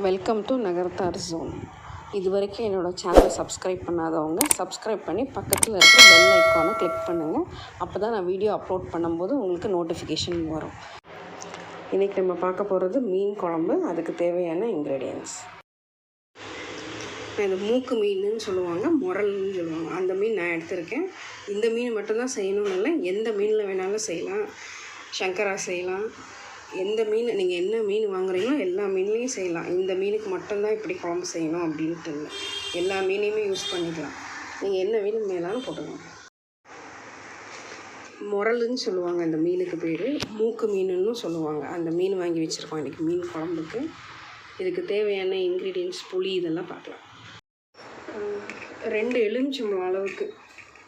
Welcome to நகர்த்தார் zone. இது வரைக்கும் என்னோடய சேனலை சப்ஸ்கிரைப் பண்ணாதவங்க சப்ஸ்கிரைப் பண்ணி பக்கத்தில் இருக்கிற பெல் ஐக்கானை கிளிக் பண்ணுங்கள். அப்போ தான் நான் வீடியோ அப்லோட் பண்ணும்போது உங்களுக்கு நோட்டிஃபிகேஷன் வரும். இன்றைக்கி நம்ம பார்க்க போகிறது மீன் குழம்பு. அதுக்கு தேவையான இன்க்ரீடியன்ட்ஸ். இது மூக்கு மீனுன்னு சொல்லுவாங்க, முரல்னு சொல்லுவாங்க. அந்த மீன் நான் எடுத்திருக்கேன். இந்த மீன் மட்டும்தான் செய்யணும்னு இல்லை, எந்த மீனில் வேணாலும் செய்யலாம். சங்கரா செய்யலாம். எந்த மீன் நீங்கள் என்ன மீன் வாங்குறீங்களோ எல்லா மீன்லேயும் செய்யலாம். இந்த மீனுக்கு மட்டும்தான் இப்படி குழம்பு செய்யணும் அப்படின்ட்டு இல்லை, எல்லா மீனையுமே யூஸ் பண்ணிக்கலாம். நீங்கள் என்ன மீன் மேலாலும் போட்டுக்கலாம். முரலுன்னு சொல்லுவாங்க அந்த மீனுக்கு பேர், மூக்கு மீனுன்னு சொல்லுவாங்க. அந்த மீன் வாங்கி வச்சுருக்கோம் இன்றைக்கி மீன் குழம்புக்கு. இதுக்கு தேவையான இன்க்ரீடியன்ட்ஸ் புளி இதெல்லாம் பார்க்கலாம். 2 எலுமிச்சம்பழம் அளவுக்கு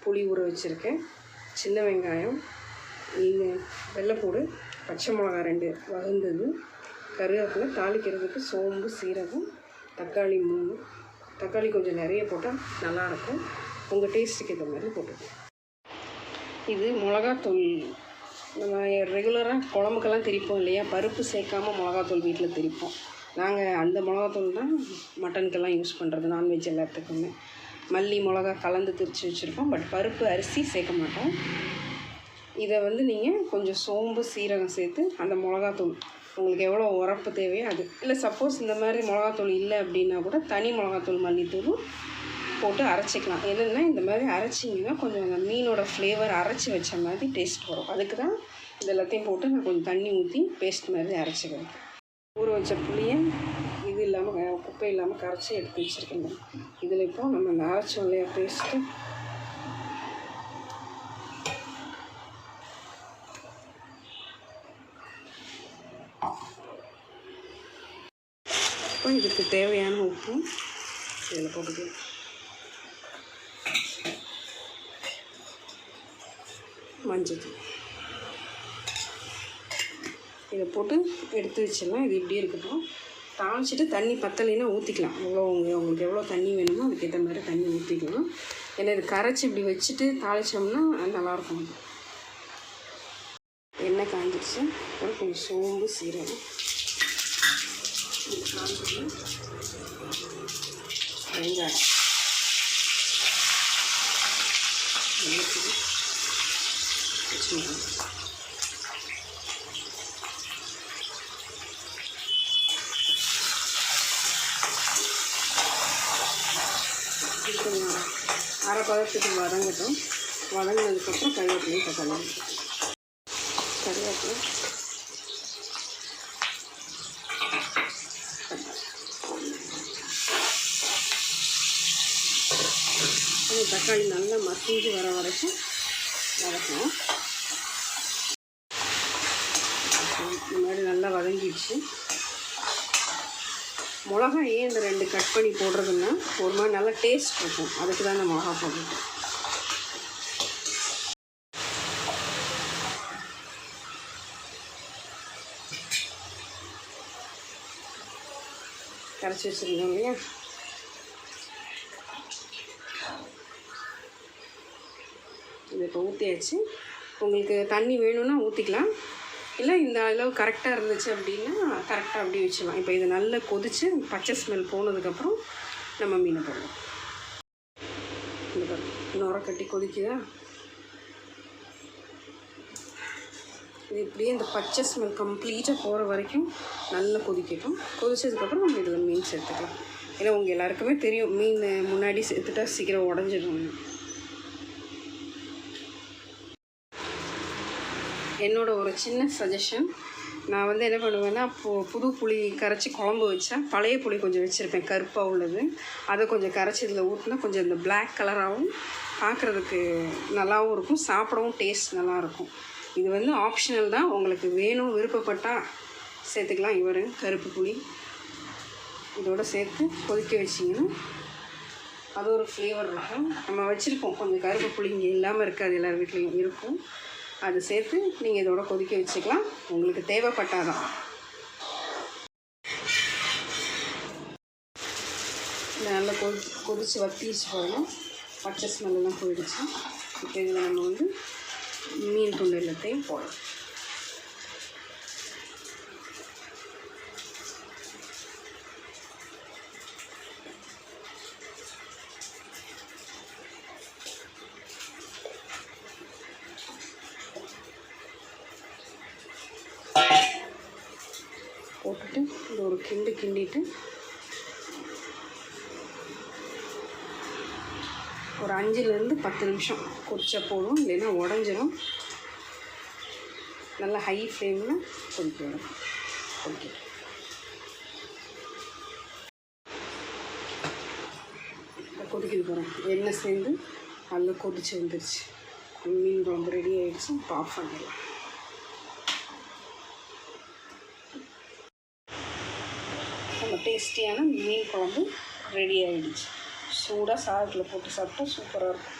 புளி ஊற வச்சுருக்கேன். சின்ன வெங்காயம், வெள்ளைப்பூடு, பச்சை மிளகா 2 வகுந்தது, கருவேப்பிலை, தாளிக்கிறதுக்கு சோம்பு, சீரகம், தக்காளி 3. தக்காளி கொஞ்சம் நிறைய போட்டால் நல்லாயிருக்கும். உங்கள் டேஸ்ட்டுக்கு ஏற்ற மாதிரி போட்டுக்கோங்க. இது மிளகாத்தூள். நம்ம ரெகுலராக குழம்புக்கெல்லாம் திரிப்போம் இல்லையா, பருப்பு சேர்க்காமல் மிளகாத்தூள் வீட்டில் திரிப்போம். நாங்கள் அந்த மிளகாத்தூள் தான் மட்டனுக்கெல்லாம் யூஸ் பண்ணுறது, நான்வெஜ் எல்லாத்துக்குமே. மல்லி மிளகா கலந்து திரிச்சு வச்சுருப்போம், பட் பருப்பு அரிசி சேர்க்க மாட்டோம். இதை நீங்கள் கொஞ்சம் சோம்பு, சீரகம் சேர்த்து அந்த மிளகாத்தூள் உங்களுக்கு எவ்வளோ உரப்பு தேவையோ அது, இல்லை சப்போஸ் இந்த மாதிரி மிளகாத்தூள் இல்லை அப்படின்னா கூட தனி மிளகாத்தூள் மல்லித்தூளும் போட்டு அரைச்சிக்கலாம். என்னென்னா இந்த மாதிரி அரைச்சிங்கன்னா கொஞ்சம் அந்த மீனோட ஃப்ளேவர் அரைச்சி வச்ச மாதிரி டேஸ்ட் வரும். அதுக்கு தான் இது எல்லாத்தையும் போட்டு நான் கொஞ்சம் தண்ணி ஊற்றி பேஸ்ட் மாதிரி அரைச்சிக்கிறேன். ஊற வச்ச புளியை இது இல்லாமல் குப்பை இல்லாமல் கரைச்சி எடுத்து வச்சுருக்கேங்க. இதில் இப்போது நம்ம இந்த அரைச்சோம் இல்லையா பேஸ்ட்டு, இதுக்கு தேவையான உப்பு இதில் போட்டுக்கலாம். மஞ்சள் இதை போட்டு எடுத்து வச்சிடலாம். இது இப்படி இருக்கட்டும். தாளிச்சிட்டு தண்ணி பத்தலைன்னா ஊற்றிக்கலாம். உங்களுக்கு எவ்வளோ தண்ணி வேணுமோ அதுக்கேற்ற மாதிரி தண்ணி ஊற்றிக்கலாம். ஏன்னா இது கரைச்சி இப்படி வச்சுட்டு தாளித்தோம்னா நல்லாயிருக்கும். எண்ணெய் காஞ்சிடுச்சு. அப்புறம் கொஞ்சம் சோம்பு, சீரகம், வெங்காயம், கொஞ்சம் அரை பதத்துக்கு வதங்கட்டும். வதங்கினதுக்கப்புறம் கருவேப்பிலையும் தக்காளி, கருவேப்பிலை, தக்காளி நல்லா மசிஞ்சு வர வரைக்கும் வதக்கணும். இந்த மாதிரி நல்லா வதங்கிடுச்சு. மிளகா ஏன் இந்த 2 கட் பண்ணி போடுறதுன்னா ஒரு மாதிரி நல்லா டேஸ்ட் இருக்கும், அதுக்கு தான் இந்த மிளகா போடுறோம். கரைச்சி வச்சுருந்தோம் இல்லையா, இதை இப்போ ஊற்றியாச்சு. உங்களுக்கு தண்ணி வேணும்னா ஊற்றிக்கலாம், இல்லை இந்த அளவு கரெக்டாக இருந்துச்சு அப்படின்னா கரெக்டாக அப்படி வச்சுக்கலாம். இப்போ இது நல்லா கொதித்து பச்சை ஸ்மெல் போனதுக்கப்புறம் நம்ம மீனை போடலாம். இந்த நுர கட்டி கொதிக்குதா, இது இப்படியே இந்த பச்சை ஸ்மெல் கம்ப்ளீட்டாக போகிற வரைக்கும் நல்லா கொதிக்கட்டும். கொதிச்சதுக்கப்புறம் நம்ம இதில் மீன் சேர்த்துக்கலாம். ஏன்னா உங்கள் எல்லாருக்குமே தெரியும், மீன் முன்னாடி சேர்த்துட்டா சீக்கிரம் உடஞ்சிடும். என்னோட ஒரு சின்ன சஜஷன், நான் என்ன பண்ணுவேன்னா, புது புளி கரைச்சி குழம்பு வச்சா பழைய புளி கொஞ்சம் வச்சுருப்பேன், கருப்பாக உள்ளது. அதை கொஞ்சம் கரைச்சி இதில் ஊற்றினா கொஞ்சம் இந்த பிளாக் கலராகவும் பார்க்குறதுக்கு நல்லாவும் இருக்கும், சாப்பிடவும் டேஸ்ட் நல்லாயிருக்கும். இது ஆப்ஷனல் தான், உங்களுக்கு வேணும் விருப்பப்பட்டால் சேர்த்துக்கலாம். இவர் கருப்பு புளி இதோடு சேர்த்து கொதிக்க வச்சிங்கன்னா அது ஒரு ஃப்ளேவர் இருக்கும். நம்ம வச்சுருப்போம் கொஞ்சம் கருப்பு புளி, இங்கே இல்லாமல் இருக்காது, எல்லார் வீட்லேயும் இருக்கும். அது சேர்த்து நீங்கள் இதோட கொதிக்க வச்சுக்கலாம், உங்களுக்கு தேவைப்பட்டாதான். இந்த நல்லா கொதித்து வத்திச்சு போயிடும், பச்சை ஸ்மெல்லாம் போயிடுச்சு. இப்போ இதில் நம்ம மீன் துண்டு எல்லாத்தையும் போடலாம். போட்டுட்டு இது ஒரு கிண்டிட்டு ஒரு 5லேருந்து 10 நிமிஷம் கொதிச்சா போதும், இல்லைன்னா உடஞ்சிடும். நல்லா ஹை ஃப்ளேமில் கொதிக்கணும். கொதிக்குது போகிறேன், எண்ணெய் சேர்ந்து நல்லா கொதிச்சு வந்துடுச்சு. மீன் குழம்பு ரெடி ஆகிடுச்சு. இப்போ ஆஃப் பண்ணிடலாம். நம்ம டேஸ்டியான மீன் குழம்பு ரெடி ஆகிடுச்சு. சூடாக சாதத்தில் போட்டு சாப்பிட்டா சூப்பராக இருக்கும்.